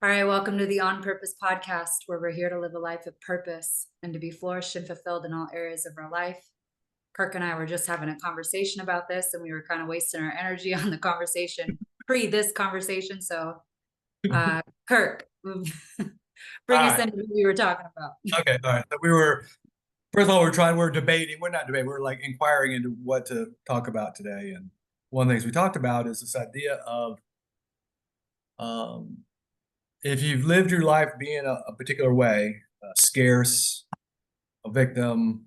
All right, welcome to the On Purpose podcast, where we're here to live a life of purpose and to be flourished and fulfilled in all areas of our life. Kirk and I were just having a conversation about this, and we were kind of wasting our energy on the conversation pre this conversation. So, Kirk, All bring us right. into what we were talking about. Okay. All right. So first of all, we're debating. We're not debating. We're like inquiring into what to talk about today. And one of the things we talked about is this idea of um, if you've lived your life being a particular way, scarce, a victim,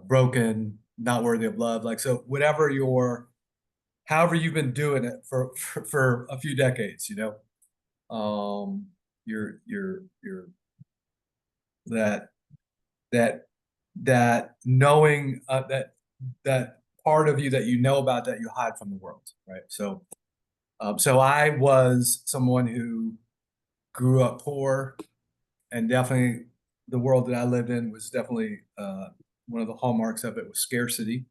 broken, not worthy of love, like, so whatever however you've been doing it for a few decades, um, you're that that that knowing that part of you that you know about that you hide from the world, right? So I was someone who grew up poor, and definitely the world that I lived in was definitely one of the hallmarks of it was scarcity.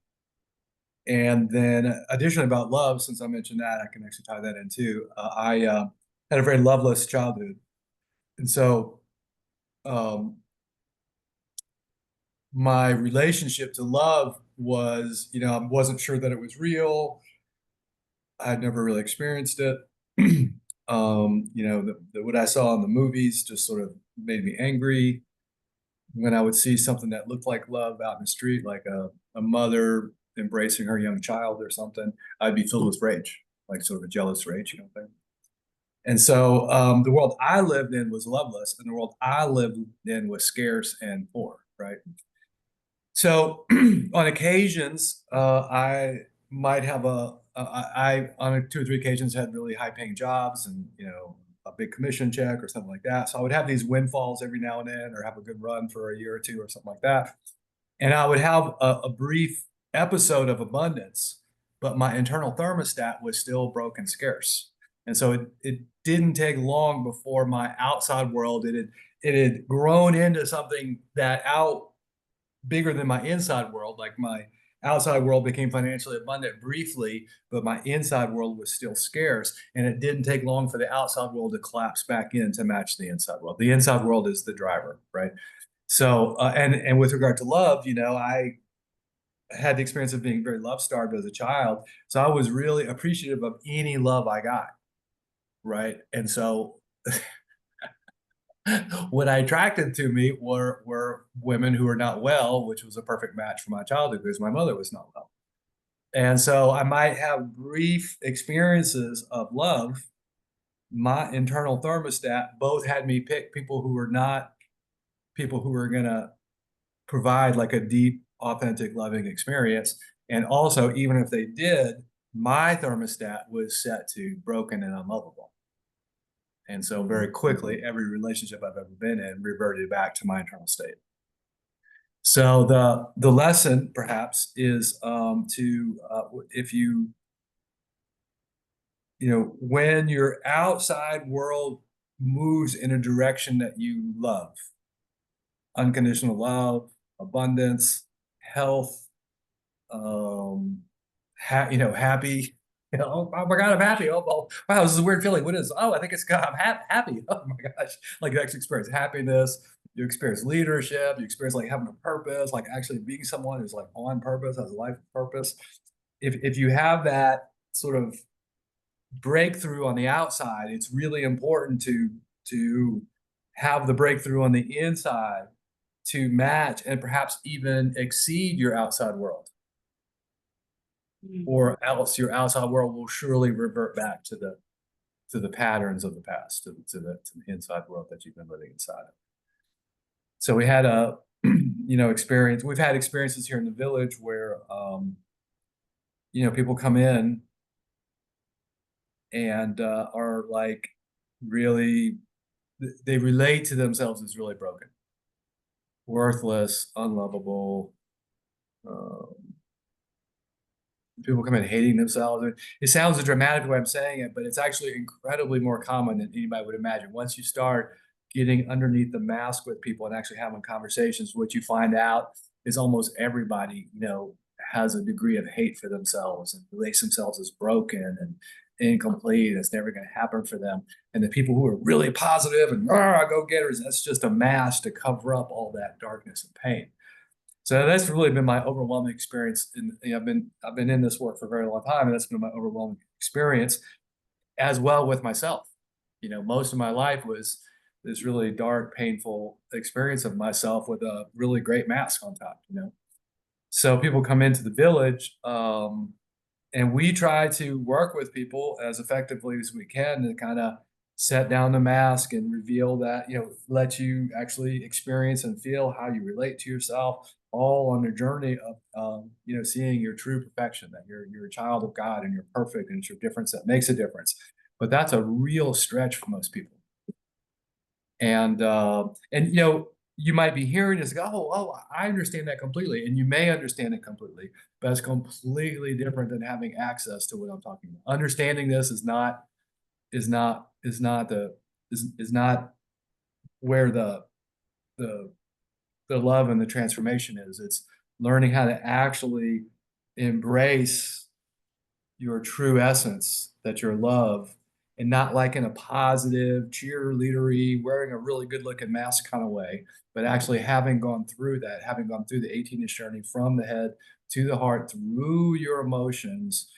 And then additionally about love, since I mentioned that, I can actually tie that in too. I had a very loveless childhood, and so um, my relationship to love was, I wasn't sure that it was real. I'd never really experienced it. What I saw in the movies just sort of made me angry. When I would see something that looked like love out in the street, like a mother embracing her young child or something, I'd be filled with rage, like sort of a jealous rage, thing. And so the world I lived in was loveless, and the world I lived in was scarce and poor, right? So on occasions, I might have on 2 or 3 occasions had really high paying jobs and, a big commission check or something like that. So I would have these windfalls every now and then, or have a good run for a year or two or something like that. And I would have a brief episode of abundance, but my internal thermostat was still broke and scarce. And so it didn't take long before my outside world, it had grown into something that out bigger than my inside world. Like, my outside world became financially abundant briefly, but my inside world was still scarce. And it didn't take long for the outside world to collapse back in to match the inside world. The inside world is the driver, right? So, and with regard to love, I had the experience of being very love starved as a child. So I was really appreciative of any love I got, right? And so what I attracted to me were women who were not well, which was a perfect match for my childhood because my mother was not well. And so I might have brief experiences of love. My internal thermostat both had me pick people who were not people who were going to provide like a deep, authentic, loving experience. And also, even if they did, my thermostat was set to broken and unlovable. And so very quickly, every relationship I've ever been in reverted back to my internal state. So the lesson perhaps is to if when your outside world moves in a direction that you love, unconditional love, abundance, health, happy. Oh my God, I'm happy. Oh, well, wow, this is a weird feeling. What is? Oh, I think it's God. I'm happy. Oh my gosh, like you actually experience happiness. You experience leadership. You experience like having a purpose, like actually being someone who's like on purpose, has a life purpose. If you have that sort of breakthrough on the outside, it's really important to have the breakthrough on the inside to match and perhaps even exceed your outside world, Mm. or else your outside world will surely revert back to the patterns of the past, to the inside world that you've been living inside of. So we had a experience. We've had experiences here in the village where people come in and are like really they relate to themselves as really broken, worthless, unlovable. Um, People come in hating themselves. It sounds a dramatic way I'm saying it, but it's actually incredibly more common than anybody would imagine. Once you start getting underneath the mask with people and actually having conversations, what you find out is almost everybody, has a degree of hate for themselves and relates themselves as broken, incomplete. It's never going to happen for them. And the people who are really positive and go-getters, that's just a mask to cover up all that darkness and pain. So that's really been my overwhelming experience. And I've been in this work for a very long time, and that's been my overwhelming experience as well with myself. Most of my life was this really dark, painful experience of myself with a really great mask on top. So people come into the village, and we try to work with people as effectively as we can to kind of set down the mask and reveal that, let you actually experience and feel how you relate to yourself, all on the journey of, seeing your true perfection, that you're a child of God and you're perfect and it's your difference that makes a difference. But that's a real stretch for most people. And you might be hearing this, go, oh, I understand that completely. And you may understand it completely, but it's completely different than having access to what I'm talking about. Understanding this is not where the love and the transformation is. It's learning how to actually embrace your true essence, that you're love, and not like in a positive, cheerleadery, wearing a really good looking mask kind of way, but actually having gone through that, having gone through the 18-inch journey from the head to the heart through your emotions,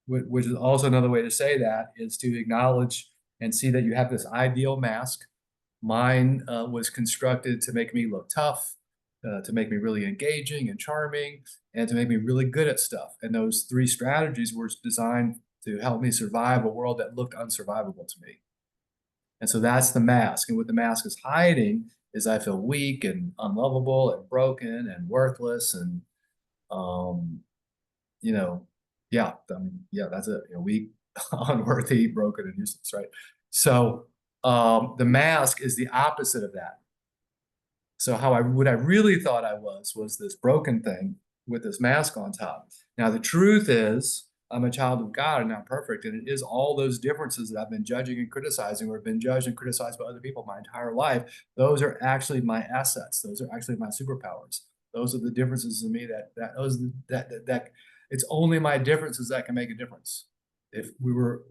which is also another way to say that is to acknowledge and see that you have this ideal mask. Mine was constructed to make me look tough, to make me really engaging and charming, and to make me really good at stuff. And those three strategies were designed to help me survive a world that looked unsurvivable to me. And so that's the mask. And what the mask is hiding is I feel weak and unlovable and broken and worthless and, you know, yeah, that's it. Weak, unworthy, broken, and useless, right? So the mask is the opposite of that. So what I really thought I was this broken thing with this mask on top. Now the truth is I'm a child of God and not perfect. And it is all those differences that I've been judging and criticizing or been judged and criticized by other people my entire life. Those are actually my assets. Those are actually my superpowers. Those are the differences in me that it's only my differences that can make a difference. If we were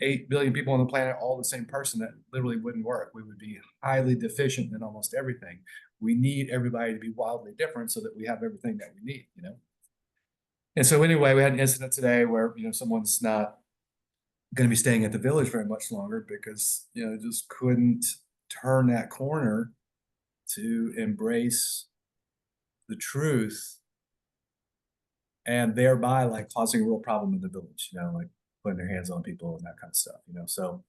8 billion people on the planet, all the same person, that literally wouldn't work. We would be highly deficient in almost everything. We need everybody to be wildly different so that we have everything that we need. And so anyway, we had an incident today where, someone's not going to be staying at the village very much longer because, just couldn't turn that corner to embrace the truth and thereby like causing a real problem in the village, like putting their hands on people and that kind of stuff, So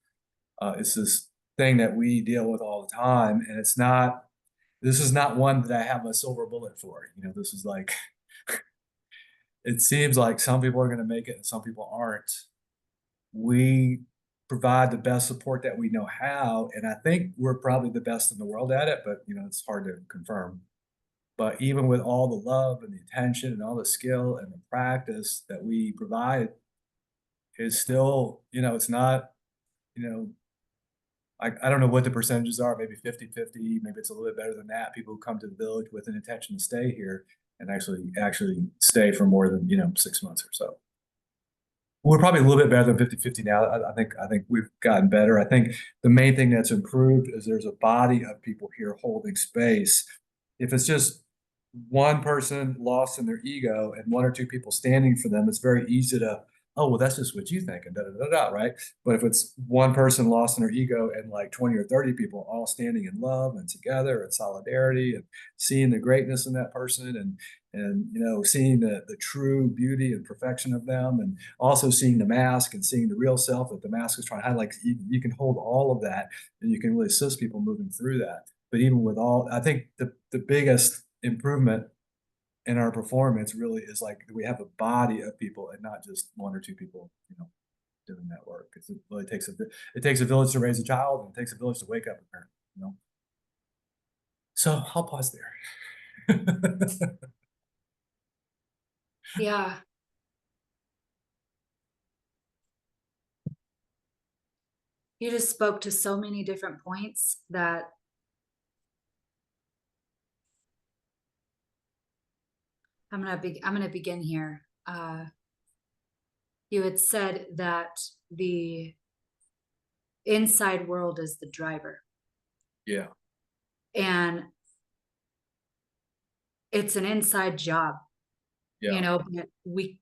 it's this thing that we deal with all the time, and this is not one that I have a silver bullet for. This is like, it seems like some people are going to make it and some people aren't. We provide the best support that we know how, and I think we're probably the best in the world at it, but it's hard to confirm. But even with all the love and the attention and all the skill and the practice that we provide, it's still, it's not, I don't know what the percentages are, maybe 50-50, maybe it's a little bit better than that. People who come to the village with an intention to stay here and actually stay for more than, 6 months or so. We're probably a little bit better than 50-50 now. I think we've gotten better. I think the main thing that's improved is there's a body of people here holding space. If it's just one person lost in their ego and one or two people standing for them, it's very easy to, oh, well, that's just what you think, and da, right? But if it's one person lost in their ego and like 20 or 30 people all standing in love and together and solidarity and seeing the greatness in that person and seeing the true beauty and perfection of them, and also seeing the mask and seeing the real self that the mask is trying to hide, like you can hold all of that and you can really assist people moving through that. But even with all, I think the biggest improvement in our performance really is like we have a body of people and not just one or two people, doing that work. Because it really takes a village to raise a child, and it takes a village to wake up a parent. So I'll pause there. Yeah. You just spoke to so many different points that I'm gonna begin here. You had said that the inside world is the driver, Yeah, and it's an inside job, yeah, but we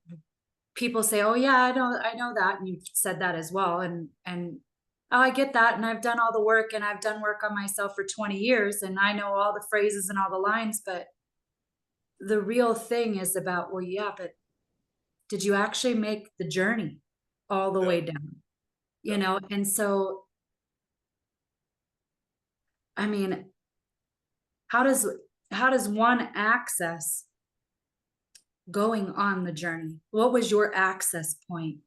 people say, "Oh yeah, I know that," and you said that as well, and oh, I get that, and I've done all the work, and I've done work on myself for 20 years, and I know all the phrases and all the lines, but the real thing is about, well, yeah, but did you actually make the journey all the yeah, way down? yeah. And so, I mean, how does how does one access going on the journey? What was your access point?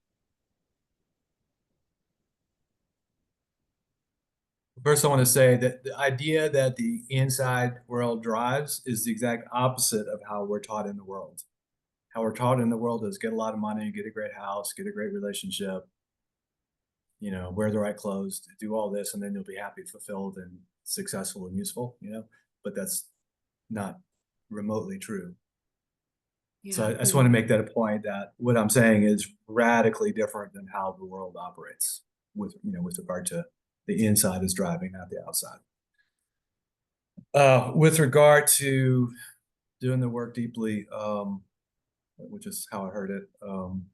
First, I want to say that the idea that the inside world drives is the exact opposite of how we're taught in the world. How we're taught in the world is get a lot of money, get a great house, get a great relationship, wear the right clothes, do all this, and then you'll be happy, fulfilled, and successful and useful. But that's not remotely true. So Yeah. I just want to make that a point that what I'm saying is radically different than how the world operates with regard to the inside is driving, not the outside. With regard to doing the work deeply, which is how I heard it. Um,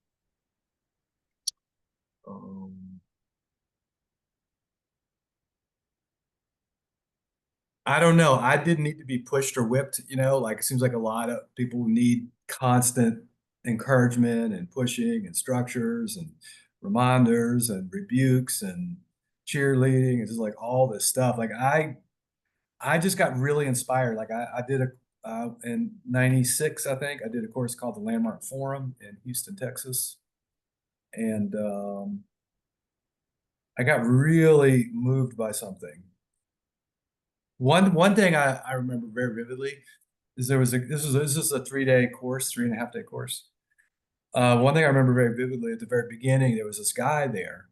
I don't know. I didn't need to be pushed or whipped. Like it seems like a lot of people need constant encouragement and pushing and structures and reminders and rebukes and cheerleading and just like all this stuff. Like I just got really inspired. Like I did in '96, I think I did a course called the Landmark Forum in Houston, Texas. And I got really moved by something. One thing I remember very vividly is this is a 3-day course, 3.5-day course. One thing I remember very vividly at the very beginning, there was this guy there.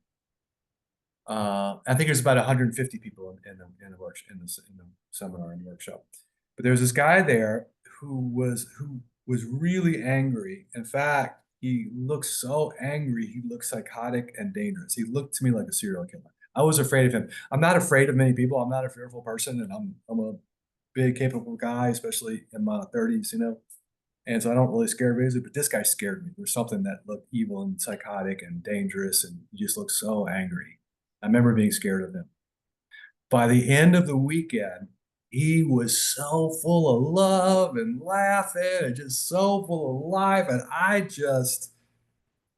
I think there's about 150 people in the work in the seminar and workshop. But there was this guy there who was really angry. In fact, he looked so angry, he looked psychotic and dangerous. He looked to me like a serial killer. I was afraid of him. I'm not afraid of many people. I'm not a fearful person, and I'm a big, capable guy, especially in my 30s. And so I don't really scare easily, but this guy scared me. There's something that looked evil and psychotic and dangerous, and he just looked so angry. I remember being scared of him. By the end of the weekend, he was so full of love and laughing and just so full of life. And I just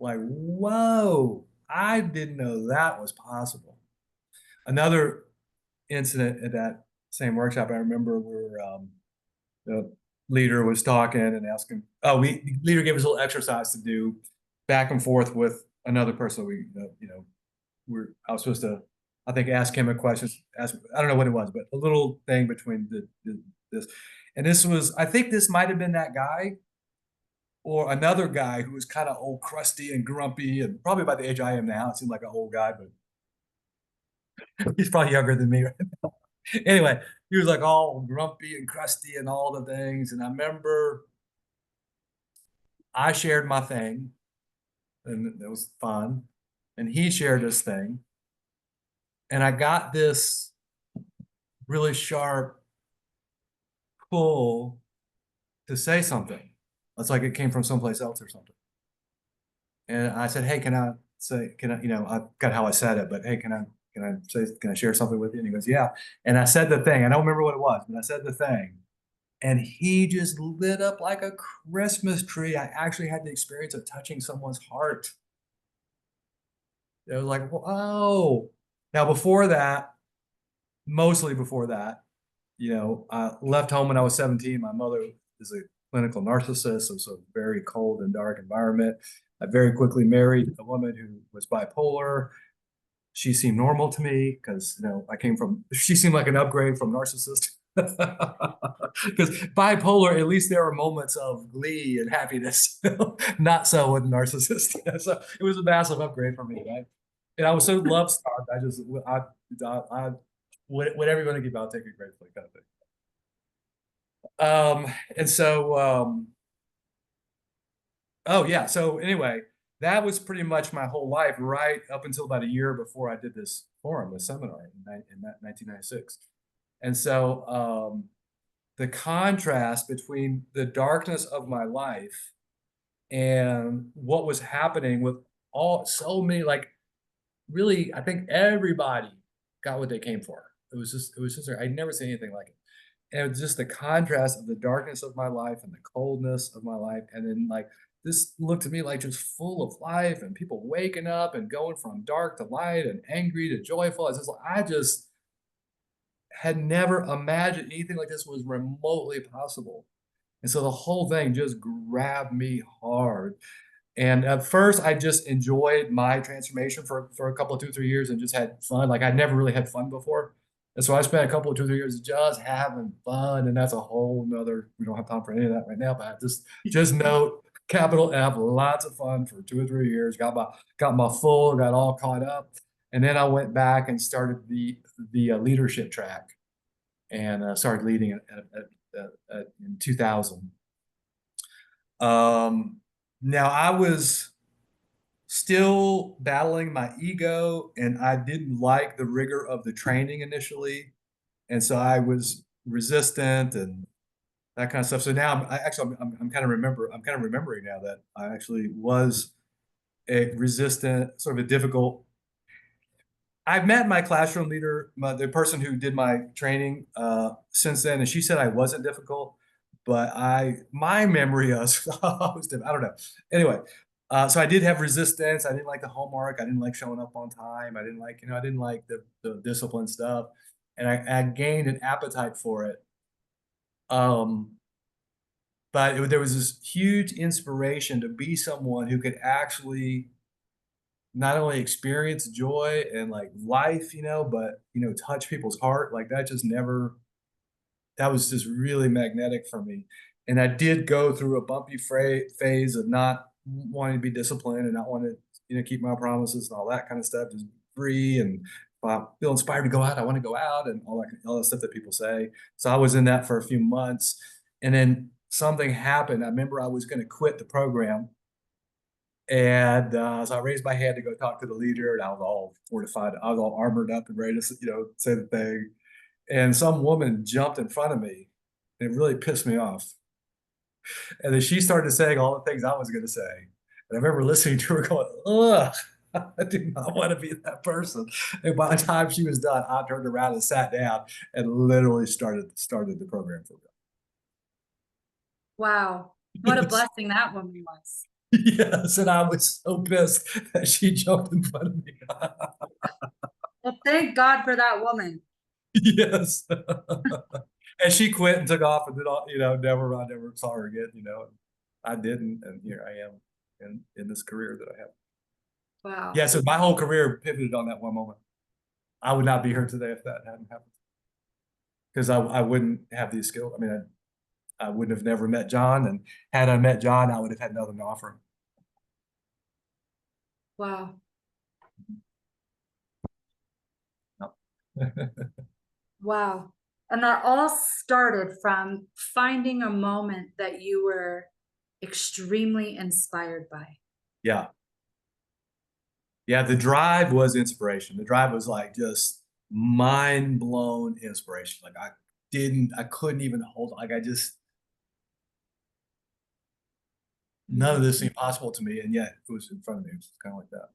like, whoa, I didn't know that was possible. Another incident at that same workshop, I remember the leader was talking and asking, the leader gave us a little exercise to do back and forth with another person. I was supposed to, I think, ask him a question. I don't know what it was, but a little thing between this. And this was, I think this might have been that guy or another guy who was kind of old, crusty and grumpy, and probably about the age I am now. It seemed like an old guy, but he's probably younger than me. Right? Anyway, he was like all grumpy and crusty and all the things. And I remember I shared my thing, and it was fun. And he shared his thing. And I got this really sharp pull to say something. It's like it came from someplace else or something. And I said, "Hey, can I, I got how I said it, but hey, can I share something with you?" And he goes, "Yeah." And I said the thing. I don't remember what it was, but I said the thing. And he just lit up like a Christmas tree. I actually had the experience of touching someone's heart. It was like, whoa. Now, before that, mostly before that, I left home when I was 17. My mother is a clinical narcissist, so it's a very cold and dark environment. I very quickly married a woman who was bipolar. She seemed normal to me because she seemed like an upgrade from narcissist. Because bipolar, at least there are moments of glee and happiness. Not so with narcissist. So it was a massive upgrade for me, right? And I was so love starved. I whatever you want to give, I'll take it gratefully, kind of thing. And so, oh yeah. So anyway, that was pretty much my whole life, right up until about a year before I did this forum, this seminar in 1996. And so the contrast between the darkness of my life and what was happening with so many, like, really, I think everybody got what they came for. It was just, I'd never seen anything like it. And it was just the contrast of the darkness of my life and the coldness of my life. And then, like, this looked to me like just full of life and people waking up and going from dark to light and angry to joyful. I just had never imagined anything like this was remotely possible. And so the whole thing just grabbed me hard. And at first, I just enjoyed my transformation for a couple of 2, 3 years and just had fun. Like, I'd never really had fun before. And so I spent a couple of 2, 3 years just having fun. And that's a whole nother, we don't have time for any of that right now, but just note, capital F, lots of fun for 2 or 3 years, got my full, got all caught up. And then I went back and started the leadership track and started leading in 2000. Now I was still battling my ego, and I didn't like the rigor of the training initially, and so I was resistant and that kind of stuff. So now I'm kind of remembering now that I actually was a resistant, sort of a difficult. I've met my classroom leader, the person who did my training since then, and she said I wasn't difficult, but my memory of I was I don't know. Anyway, so I did have resistance. I didn't like the homework. I didn't like showing up on time. I didn't like the discipline stuff, and I gained an appetite for it. But there was this huge inspiration to be someone who could actually not only experience joy and like life, but touch people's heart. Like that was just really magnetic for me. And I did go through a bumpy phase of not wanting to be disciplined and not wanting to, keep my promises and all that kind of stuff, just free and if I feel inspired to go out, I want to go out and all that stuff that people say. So I was in that for a few months. And then something happened. I remember I was going to quit the program, and so I raised my hand to go talk to the leader, and I was all fortified. I was all armored up and ready to, say the thing. And some woman jumped in front of me, and it really pissed me off. And then she started saying all the things I was going to say. And I remember listening to her going, ugh, I do not want to be that person. And by the time she was done, I turned around and sat down and literally started the program for Wow. What a me. blessing that woman was. Yes, and I was so pissed that she jumped in front of me. Well, thank God for that woman. Yes. And she quit and took off and did all, I never saw her again, I didn't, and here I am in this career that I have. Wow. Yeah, so my whole career pivoted on that one moment. I would not be here today if that hadn't happened. Because I wouldn't have these skills. I mean, I wouldn't have never met John, and had I met John, I would have had nothing to offer Wow. him. Wow. And that all started from finding a moment that you were extremely inspired by. Yeah. Yeah, the drive was inspiration. The drive was like just mind blown inspiration. Like I couldn't even hold, like none of Mm. this seemed possible to me. And yet it was in front of me. It was kind of like that.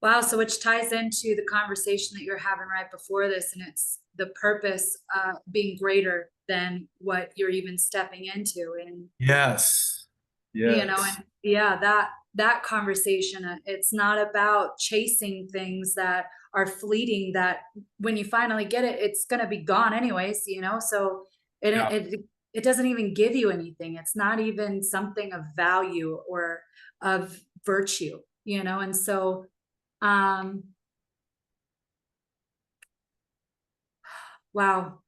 Wow. So, which ties into the conversation that you're having right before this, and it's the purpose being greater than what you're even stepping into. And Yes. Yes. and yeah, that conversation, it's not about chasing things that are fleeting, that when you finally get it, it's going to be gone anyways, so it, Yeah. it it doesn't even give you anything. It's not even something of value or of virtue, and so um wow,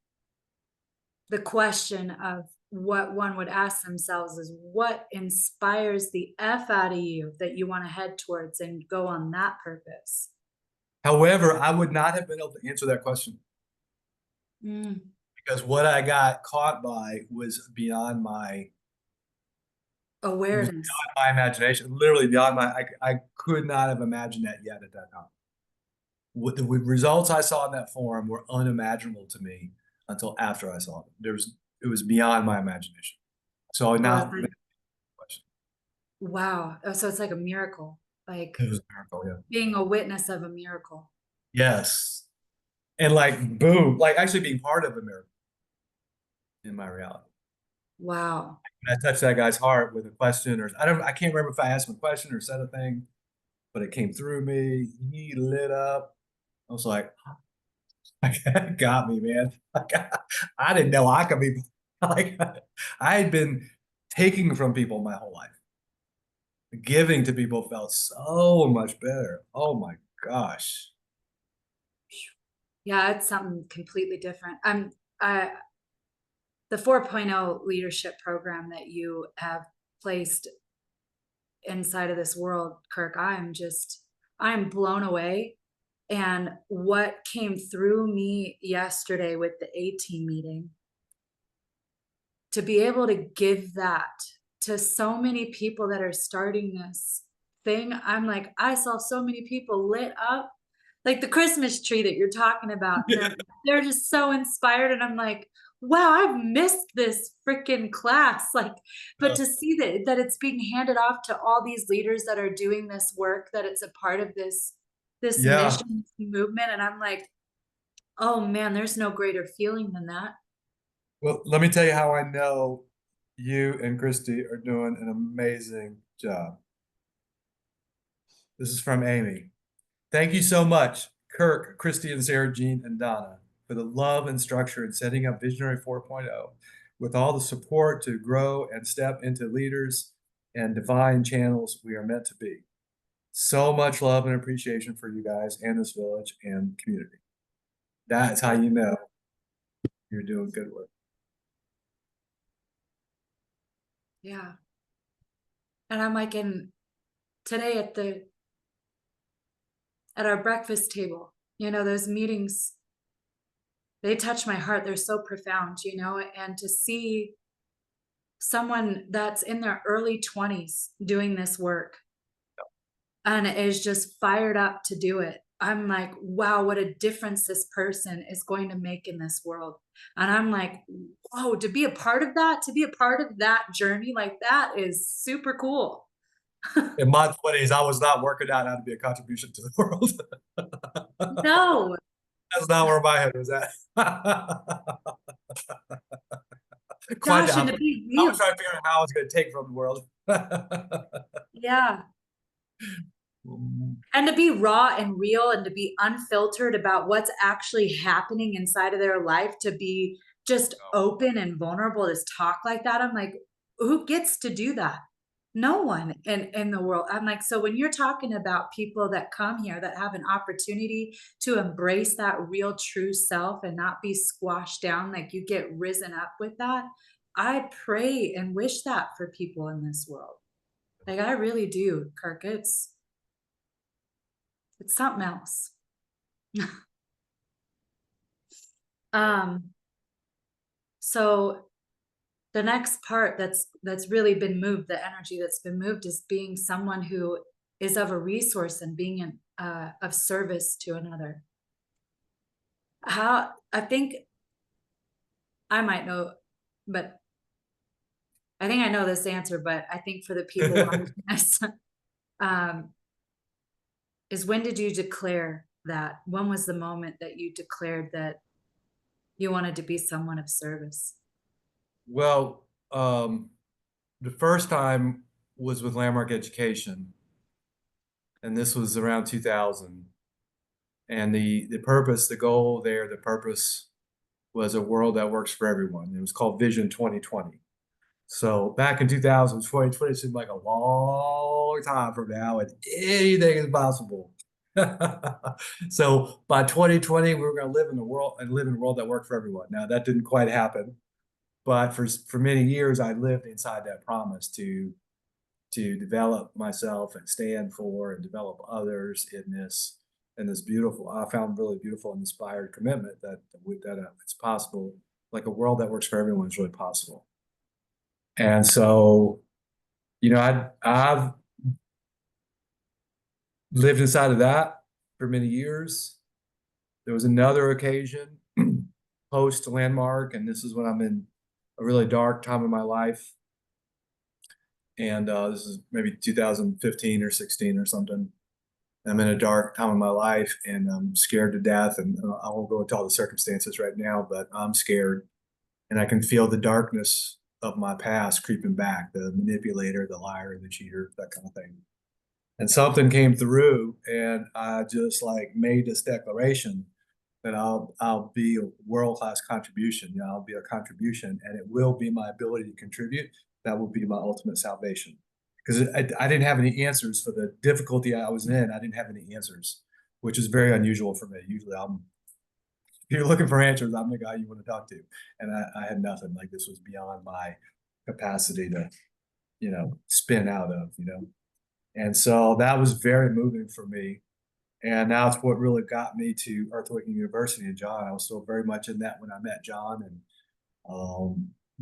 the question of what one would ask themselves is, what inspires the F out of you that you want to head towards and go on that purpose? However, I would not have been able to answer that question Mm, because what I got caught by was beyond my It was Awareness. beyond my imagination, literally beyond I could not have imagined that yet at that time. What the results I saw in that forum were unimaginable to me until after I saw them. It was beyond my imagination. So So it's now, like, wow. Oh, so it's like a miracle, like it was a miracle, yeah. being a witness of a miracle. Yes. And like, boom, like actually being part of a miracle in my reality. Wow. I touched that guy's heart with a question, or I can't remember if I asked him a question or said a thing, but it came through me. He lit up. I was like, that got me, man. Like, I didn't know I could be like, I had been taking from people my whole life. Giving to people felt so much better. Oh my gosh. Yeah, it's something completely different. I the 4.0 leadership program that you have placed inside of this world, Kirk, I'm blown away. And what came through me yesterday with the A-team meeting, to be able to give that to so many people that are starting this thing, I'm like, I saw so many people lit up, like the Christmas tree that you're talking about, and they're just so inspired, and I'm like, wow, I've missed this freaking class, like, but to see that it's being handed off to all these leaders that are doing this work, that it's a part of this Yeah. mission, movement, and I'm like, oh man, there's no greater feeling than that. Well, let me tell you how I know you and Christy are doing an amazing job. This is from Amy. Thank you so much, Kirk, Christy, and Sarah Jean, and Donna, for the love and structure in setting up Visionary 4.0, with all the support to grow and step into leaders and divine channels we are meant to be. So much love and appreciation for you guys and this village and community. That's how you know you're doing good work. Yeah. And I'm like, in today at our breakfast table, those meetings, they touch my heart. They're so profound, and to see someone that's in their early 20s doing this work and is just fired up to do it. I'm like, wow, what a difference this person is going to make in this world. And I'm like, whoa, to be a part of that, to be a part of that journey, like that is super cool. In my 20s, I was not working out how to be a contribution to the world. No, That's not where my head was at. Quite the gosh, and to opposite. be I was real. trying to figure out how I was going to take from the world. Yeah. And to be raw and real and to be unfiltered about what's actually happening inside of their life, to be just open and vulnerable to talk like that. I'm like, who gets to do that? No one in the world. I'm like, so when you're talking about people that come here that have an opportunity to embrace that real true self and not be squashed down, like you get risen up with that, I pray and wish that for people in this world. Like I really do, Kirk. It's something else. Um, so the next part that's really been moved, the energy that's been moved, is being someone who is of a resource and being of service to another. How I think I might know, but I think I know this answer, but I think for the people watching this, um, is when did you declare that? When was the moment that you declared that you wanted to be someone of service? Well, the first time was with Landmark Education, and this was around 2000. And the purpose, the goal there, the purpose was a world that works for everyone. It was called Vision 2020. So back in 2000, 2020 seemed like a long time from now, and anything is possible. So by 2020, we were going to live in the world and live in a world that worked for everyone. Now that didn't quite happen, but for many years, I lived inside that promise to develop myself and stand for and develop others in this beautiful, I found really beautiful and inspired commitment that it's possible, like a world that works for everyone is really possible. And so I've lived inside of that for many years. There was another occasion post landmark, and this is when I'm in a really dark time in my life. And this is maybe 2015 or 16 or something. I'm in a dark time in my life, and I'm scared to death. And I won't go into all the circumstances right now, but I'm scared, and I can feel the darkness of my past creeping back, the manipulator, the liar, the cheater, that kind of thing. And something came through, and I just like made this declaration that I'll be a world-class contribution. I'll be a contribution, and it will be my ability to contribute. That will be my ultimate salvation. Because I didn't have any answers for the difficulty I was in. I didn't have any answers, which is very unusual for me. Usually if you're looking for answers, I'm the guy you want to talk to. And I had nothing. Like, this was beyond my capacity to, spin out of. And so that was very moving for me. And that's what really got me to Earthquake University and John. I was still very much in that when I met John, and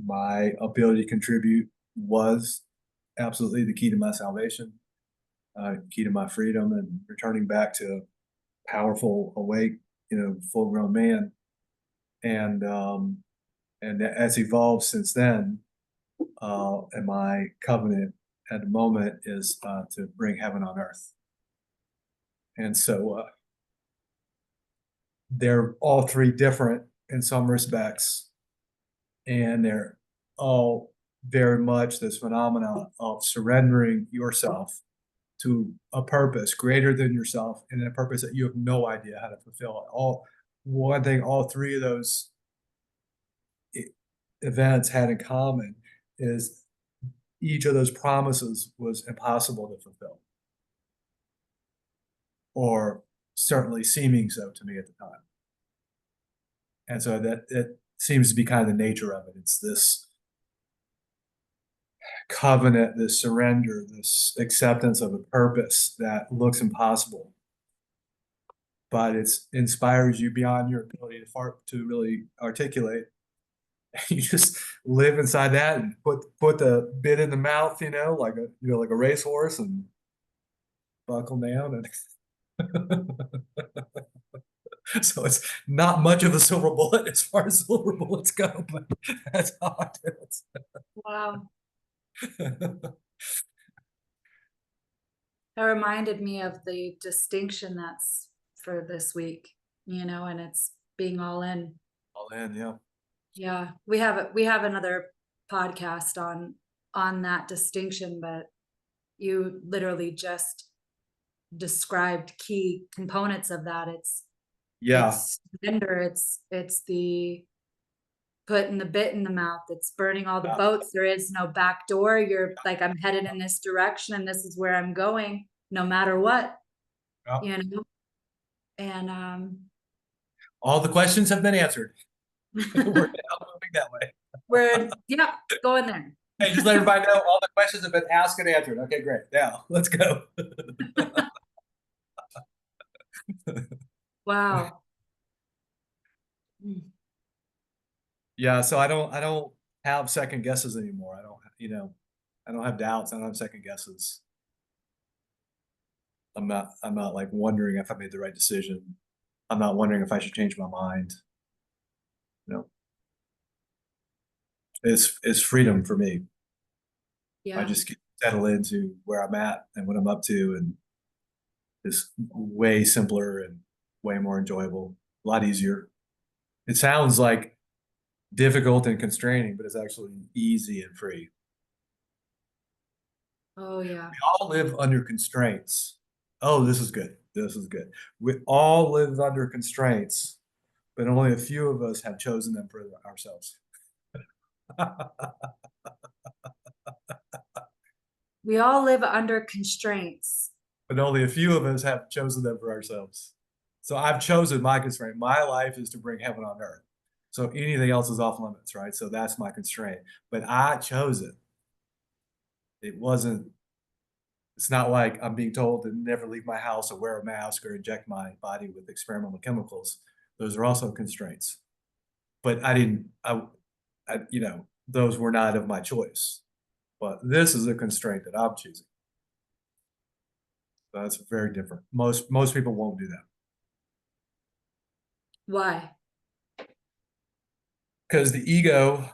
my ability to contribute was absolutely the key to my salvation, key to my freedom, and returning back to a powerful, awake, full-grown man. And that's evolved since then. And my covenant at the moment is to bring heaven on earth. And so they're all three different in some respects, and they're all very much this phenomenon of surrendering yourself to a purpose greater than yourself, and a purpose that you have no idea how to fulfill. One thing all three of those events had in common is each of those promises was impossible to fulfill, or certainly seeming so to me at the time. And so that it seems to be kind of the nature of it. It's this covenant, this surrender, this acceptance of a purpose that looks impossible, but it inspires you beyond your ability to really articulate. You just live inside that and put the bit in the mouth, like a racehorse, and buckle down. And so it's not much of a silver bullet as far as silver bullets go, but that's how I do Wow. it. That reminded me of the distinction that's for this week, and it's being all in. All in, yeah. Yeah, we have another podcast on that distinction, but you literally just described key components of that. Yeah. It's surrender, it's the putting the bit in the mouth, it's burning all the Yeah. boats. There is no back door. You're like, I'm headed in this direction and this is where I'm going, no matter what, Yeah. you know. And All the questions have been answered. We're now moving that way. we're yeah, going there. Hey, just let everybody know all the questions have been asked and answered. Okay, great. Now let's go. Wow. Mm. Yeah, so I don't have second guesses anymore. I don't have doubts. I don't have second guesses. I'm not like wondering if I made the right decision. I'm not wondering if I should change my mind. No. It's freedom for me. I Yeah. just get settle into where I'm at and what I'm up to, and it's way simpler and way more enjoyable, a lot easier. It sounds like difficult and constraining, but it's actually easy and free. Oh yeah. We all live under constraints. Oh, this is good. This is good. We all live under constraints, but only a few of us have chosen them for ourselves. We all live under constraints. But only a few of us have chosen them for ourselves. So I've chosen my constraint. My life is to bring heaven on earth. So anything else is off limits, right? So that's my constraint. But I chose it. It wasn't, it's not like I'm being told to never leave my house or wear a mask or inject my body with experimental chemicals. Those are also constraints. But I didn't, those were not of my choice. but this is a constraint that I'm choosing. So that's very different. Most people won't do that Why? because the ego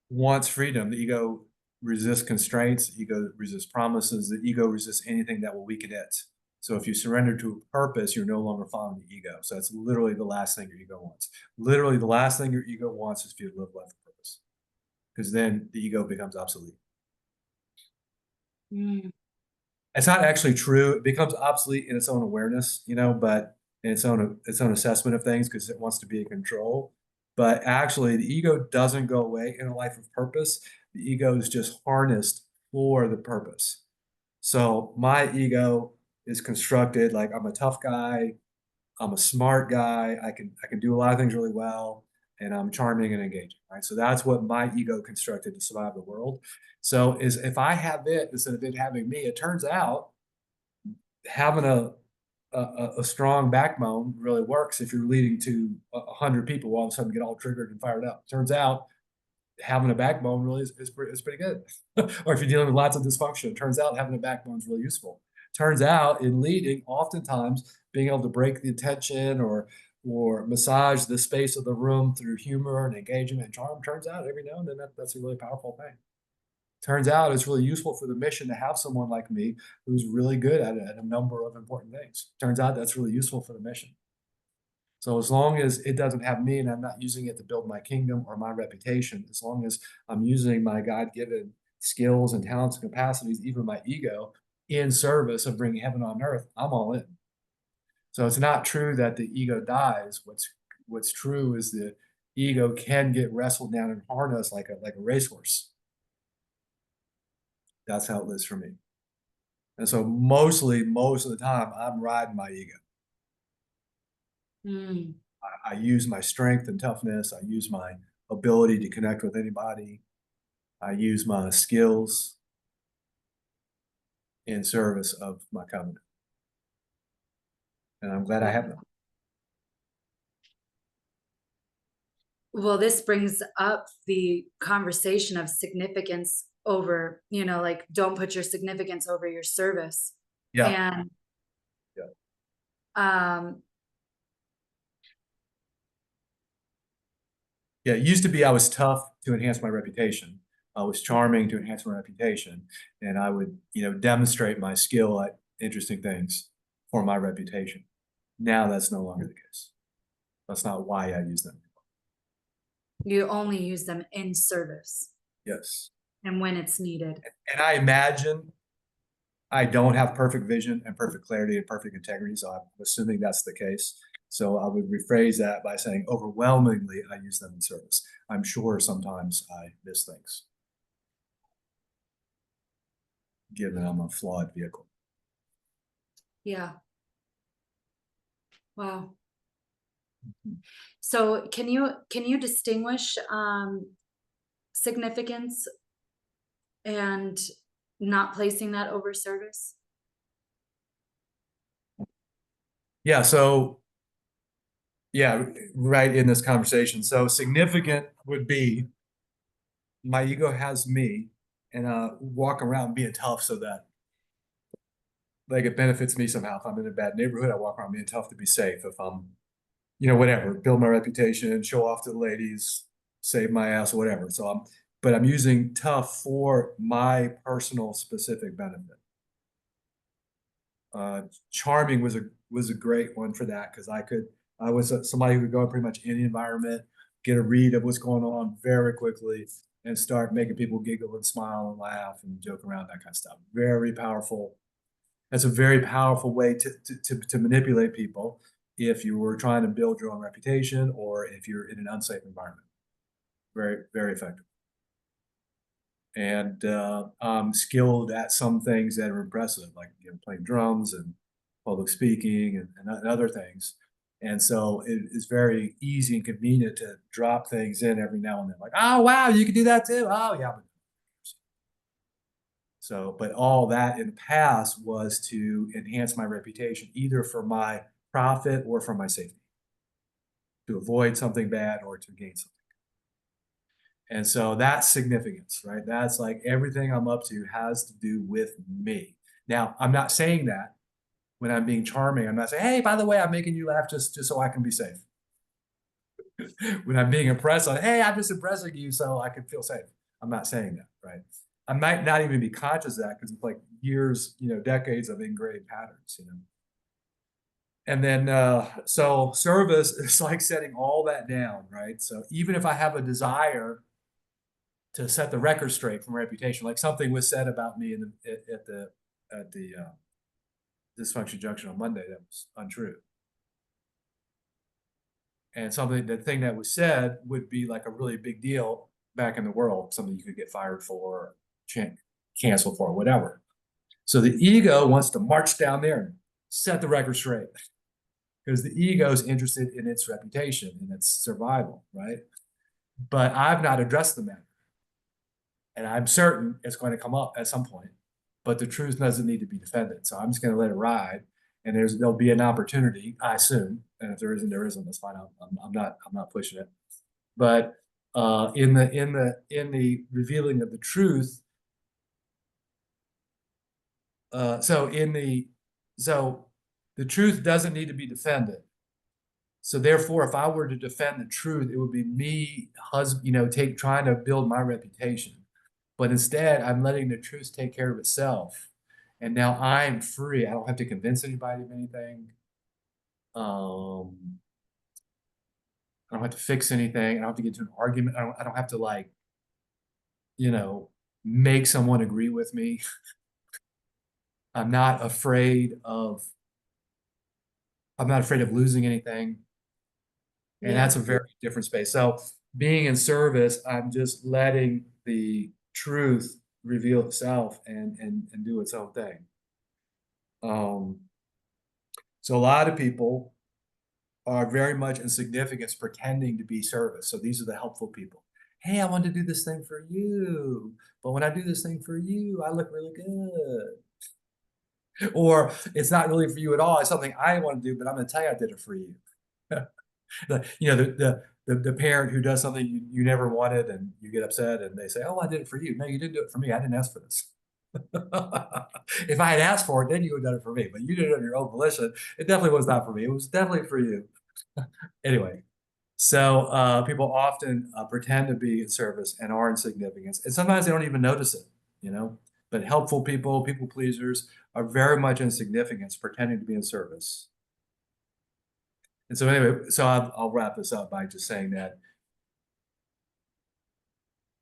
wants freedom. The ego resists constraints. The ego resists promises. The ego resists anything that will weaken it. So if you surrender to a purpose, you're no longer following the ego. So that's literally the last thing your ego wants. Literally, the last thing your ego wants is for you to live life with purpose, because then the ego becomes obsolete. Mm. It's not actually true. It becomes obsolete in its own awareness, but in its own assessment of things because it wants to be in control. But actually, the ego doesn't go away in a life of purpose. The ego is just harnessed for the purpose. So my ego is constructed like I'm a tough guy, I'm a smart guy, I can do a lot of things really well, and I'm charming and engaging, right? So that's what my ego constructed to survive the world. So is if I have it instead of it having me, it turns out having a strong backbone really works if you're leading to 100 people all of a sudden get all triggered and fired up. Turns out having a backbone really is pretty good. Or if you're dealing with lots of dysfunction, it turns out having a backbone is really useful. Turns out in leading, oftentimes being able to break the tension or massage the space of the room through humor and engagement and charm, turns out every now and then that's a really powerful thing. Turns out it's really useful for the mission to have someone like me who's really good at a number of important things. Turns out that's really useful for the mission. So as long as it doesn't have me and I'm not using it to build my kingdom or my reputation, as long as I'm using my God-given skills and talents and capacities, even my ego, in service of bringing heaven on earth, I'm all in. So it's not true that the ego dies. What's true is the ego can get wrestled down and harnessed like a racehorse. That's how it lives for me. And so most of the time, I'm riding my ego. Mm. I use my strength and toughness. I use my ability to connect with anybody. I use my skills in service of my covenant. And I'm glad I have them. Well, this brings up the conversation of significance over, like don't put your significance over your service. Yeah. And Yeah. um Yeah. It used to be I was tough to enhance my reputation. I was charming to enhance my reputation. And I would, demonstrate my skill at interesting things for my reputation. Now that's no longer the case. That's not why I use them. you only use them in service Yes. and when it's needed. And I imagine I don't have perfect vision and perfect clarity and perfect integrity, so I'm assuming that's the case. So I would rephrase that by saying overwhelmingly I use them in service. I'm sure sometimes I miss things, given I'm a flawed vehicle. Yeah. Wow. So can you distinguish significance and not placing that over service? Yeah, so yeah, right in this conversation. So significant would be my ego has me and walk around being tough so that like it benefits me somehow. If I'm in a bad neighborhood, I walk around being tough to be safe. If I'm whatever, build my reputation, show off to the ladies, save my ass, or whatever. But I'm using tough for my personal specific benefit. Charming was a great one for that because I was somebody who could go in pretty much any environment, get a read of what's going on very quickly, and start making people giggle and smile and laugh and joke around, that kind of stuff. Very powerful. That's a very powerful way to manipulate people if you were trying to build your own reputation or if you're in an unsafe environment. Very, very effective. And I'm skilled at some things that are impressive, like playing drums and public speaking and other things. And so it is very easy and convenient to drop things in every now and then, like, oh wow, you can do that too. Oh yeah. So, but all that in the past was to enhance my reputation, either for my profit or for my safety, to avoid something bad or to gain something. And so that's significance, right? That's like everything I'm up to has to do with me. Now, I'm not saying that when I'm being charming. I'm not saying, hey, by the way, I'm making you laugh just so I can be safe. When I'm being impressed on, hey, I'm just impressing you so I can feel safe. I'm not saying that, right? I might not even be conscious of that because it's like years, decades of ingrained patterns. And then, so service is like setting all that down, right? So even if I have a desire to set the record straight from reputation, like something was said about me at the dysfunction junction on Monday that was untrue, and the thing that was said would be like a really big deal back in the world, something you could get fired for, or canceled for, or whatever. So the ego wants to march down there and set the record straight because the ego is interested in its reputation and its survival, right? But I've not addressed the matter, and I'm certain it's going to come up at some point. But the truth doesn't need to be defended, so I'm just going to let it ride. And there'll be an opportunity, I assume, and if there isn't, there isn't. That's fine. I'm not pushing it. But in the revealing of the truth, so the truth doesn't need to be defended. So therefore, if I were to defend the truth, it would be me, trying to build my reputation. But instead, I'm letting the truth take care of itself. And now I'm free. I don't have to convince anybody of anything. I don't have to fix anything. I don't have to get into an argument. I don't have to you know, make someone agree with me. I'm not afraid of losing anything. And that's Yeah. a very different space. So being in service, I'm just letting the truth reveal itself and do its own thing. Um, so a lot of people are very much in significance pretending to be service. So these are the helpful people. Hey, I want to do this thing for you. But when I do this thing for you, I look really good. Or it's not really for you at all. It's something I want to do, but I'm going to tell you I did it for you. The parent who does something you never wanted and you get upset and they say, oh, I did it for you. No, you didn't do it for me. I didn't ask for this. If I had asked for it, then you would have done it for me. But you did it on your own volition. It definitely was not for me. It was definitely for you. Anyway, so people often pretend to be in service and are in significance. And sometimes they don't even notice it. But helpful people, people pleasers, are very much in significance, pretending to be in service. And so anyway, so I'll wrap this up by just saying that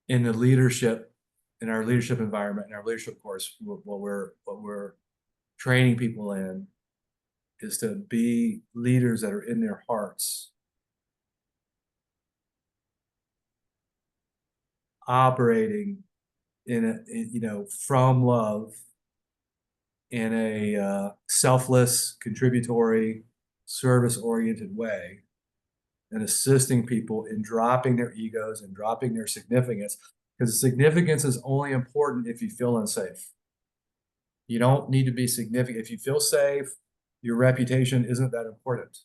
in our leadership environment, in our leadership course, what we're training people in is to be leaders that are in their hearts, operating from love in a selfless, contributory, service-oriented way, and assisting people in dropping their egos and dropping their significance, because significance is only important if you feel unsafe. You don't need to be significant. If you feel safe, your reputation isn't that important.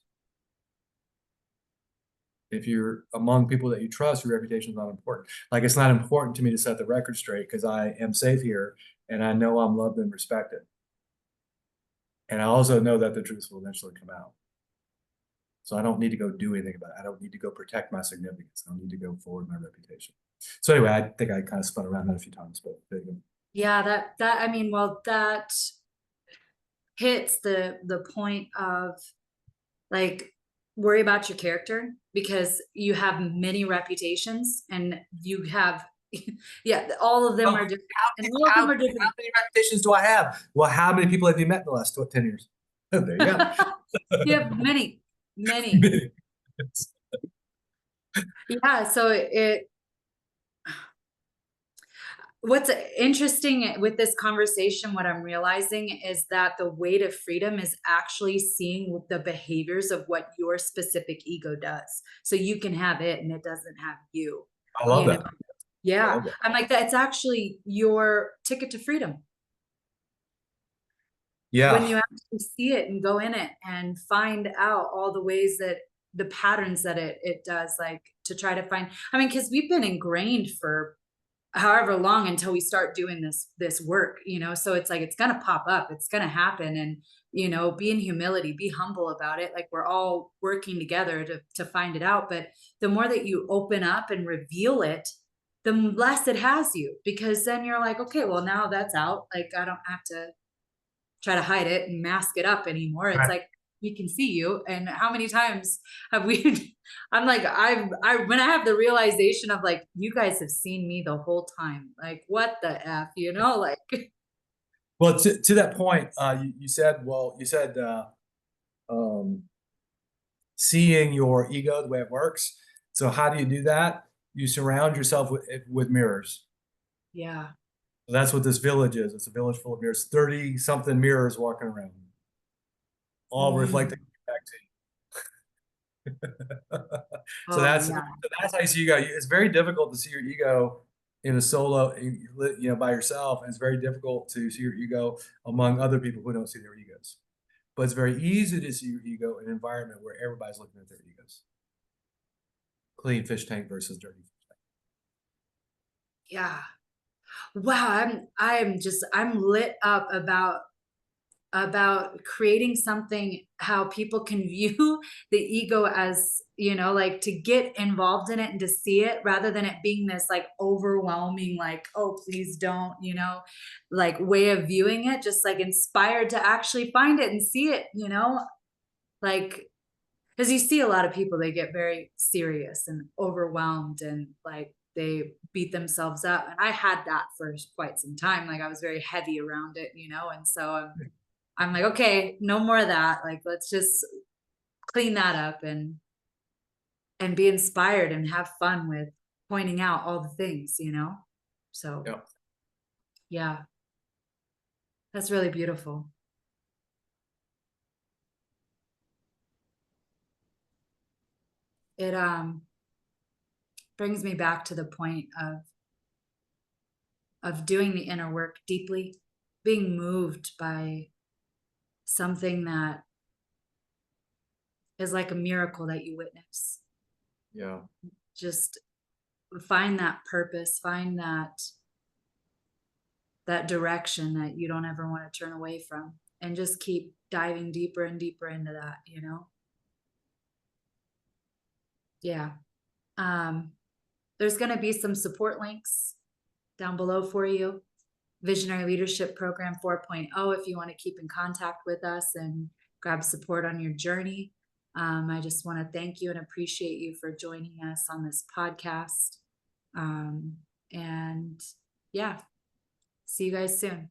If you're among people that you trust, your reputation is not important. Like, it's not important to me to set the record straight because I am safe here and I know I'm loved and respected. And I also know that the truth will eventually come out. So I don't need to go do anything about it. I don't need to go protect my significance. I don't need to go forward my reputation. So anyway, I think I kind of spun around that a few times, but there you go. Yeah, that I mean, well, that hits the point of, like, worry about your character because you have many reputations and you have yeah, all of them Oh, are different. And all of them are how different. many reputations do I have? Well, how many people have you met in the last 10 years? There you go. You have many, many. Yeah, so what's interesting with this conversation, what I'm realizing is that the way to freedom is actually seeing the behaviors of what your specific ego does. So you can have it and it doesn't have you. I love You know? that. I Yeah. love that. I'm like, that's actually your ticket to freedom. When Yeah. you actually see it and go in it and find out all the ways that the patterns that it does, like to try to find, I mean, because we've been ingrained for however long until we start doing this work, so it's like it's gonna pop up, it's gonna happen. And be in humility, be humble about it, like we're all working together to find it out. But the more that you open up and reveal it, the less it has you, because then you're like, okay, well, now that's out, like I don't have to try to hide it and mask it up anymore. It's Right. like we can see you. And how many times have we I'm like, I when I have the realization of like, you guys have seen me the whole time. Like, what the F, like Well, to that point, you said, um, seeing your ego, the way it works. So how do you do that? You surround yourself with mirrors. yeah. So that's what this village is. It's a village full of mirrors, 30 something mirrors walking around, all Mm. reflecting back to you. So Oh yeah. that's how you see ego. It's very difficult to see your ego in a solo, by yourself. And it's very difficult to see your ego among other people who don't see their egos. But it's very easy to see your ego in an environment where everybody's looking at their egos. Clean fish tank versus dirty fish tank. Yeah. Wow, I'm lit up about creating something how people can view the ego as, like to get involved in it and to see it, rather than it being this like overwhelming, like, oh, please don't, like way of viewing it, just like inspired to actually find it and see it, like, because you see a lot of people, they get very serious and overwhelmed and like they beat themselves up. And I had that for quite some time. Like I was very heavy around it, and so I'm like, okay, no more of that. Like, let's just clean that up and be inspired and have fun with pointing out all the things, So Yeah. yeah, that's really beautiful. It brings me back to the point of doing the inner work deeply, being moved by something that is like a miracle that you witness. Yeah. Just find that purpose, find that direction that you don't ever want to turn away from, and just keep diving deeper and deeper into that. Yeah. Um, there's going to be some support links down below for you. Visionary Leadership Program 4.0, if you want to keep in contact with us and grab support on your journey. I just want to thank you and appreciate you for joining us on this podcast. And yeah, see you guys soon.